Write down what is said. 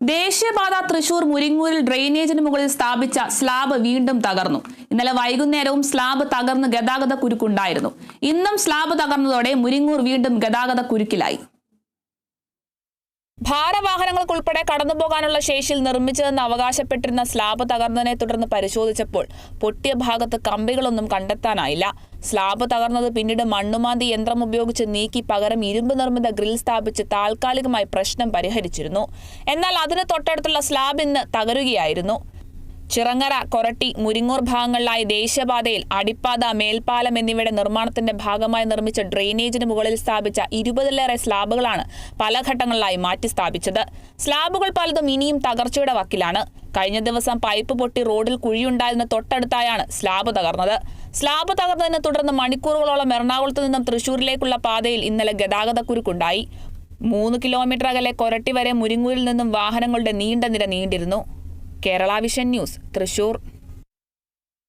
ദേശീയപാത തൃശൂർ മുരിങ്ങൂരിൽ ഡ്രെയിനേജിന് മുകളിൽ സ്ഥാപിച്ച സ്ലാബ് വീണ്ടും തകർന്നു. ഇന്നലെ വൈകുന്നേരവും സ്ലാബ് തകർന്ന് ഗതാഗത കുരുക്കുണ്ടായിരുന്നു. ഇന്നും സ്ലാബ് തകർന്നതോടെ മുരിങ്ങൂർ വീണ്ടും ഗതാഗത കുരുക്കിലായി. ഭാരവാഹനങ്ങൾക്കുൾപ്പെടെ കടന്നുപോകാനുള്ള ശേഷിയിൽ നിർമ്മിച്ചതെന്ന് അവകാശപ്പെട്ടിരുന്ന സ്ലാബ് തകർന്നതിനെ തുടർന്ന് പരിശോധിച്ചപ്പോൾ പൊട്ടിയ ഭാഗത്ത് കമ്പികളൊന്നും കണ്ടെത്താനായില്ല. സ്ലാബ് തകർന്നത് പിന്നീട് മണ്ണുമാന്തി യന്ത്രം ഉപയോഗിച്ച് നീക്കി പകരം ഇരുമ്പ് നിർമ്മിത ഗ്രിൽ സ്ഥാപിച്ച് താൽക്കാലികമായി പ്രശ്നം പരിഹരിച്ചിരുന്നു. എന്നാൽ അതിന് തൊട്ടടുത്തുള്ള സ്ലാബ് ഇന്ന് തകരുകയായിരുന്നു. ചിറങ്ങര, കൊരട്ടി, മുരിങ്ങൂർ ഭാഗങ്ങളിലായി ദേശീയപാതയിൽ അടിപ്പാത, മേൽപ്പാലം എന്നിവയുടെ നിർമ്മാണത്തിന്റെ ഭാഗമായി നിർമ്മിച്ച ഡ്രെയിനേജിന് മുകളിൽ സ്ഥാപിച്ച 20-ലേറെ സ്ലാബുകളാണ് പല ഘട്ടങ്ങളിലായി മാറ്റി സ്ഥാപിച്ചത്. സ്ലാബുകൾ പലതും ഇനിയും തകർച്ചയുടെ വക്കിലാണ്. കഴിഞ്ഞ ദിവസം പൈപ്പ് പൊട്ടി റോഡിൽ കുഴിയുണ്ടായതിന് തൊട്ടടുത്തായാണ് സ്ലാബ് തകർന്നത്. സ്ലാബ് തകർന്നതിനെ തുടർന്ന് മണിക്കൂറുകളോളം എറണാകുളത്ത് നിന്നും തൃശൂരിലേക്കുള്ള പാതയിൽ ഇന്നലെ ഗതാഗത കുരുക്കുണ്ടായി. 3 കിലോമീറ്റർ അകലെ കൊരട്ടി വരെ മുരിങ്ങൂരിൽ നിന്നും വാഹനങ്ങളുടെ നീണ്ട നിര നീണ്ടിരുന്നു. Kerala vision news, Thrissur.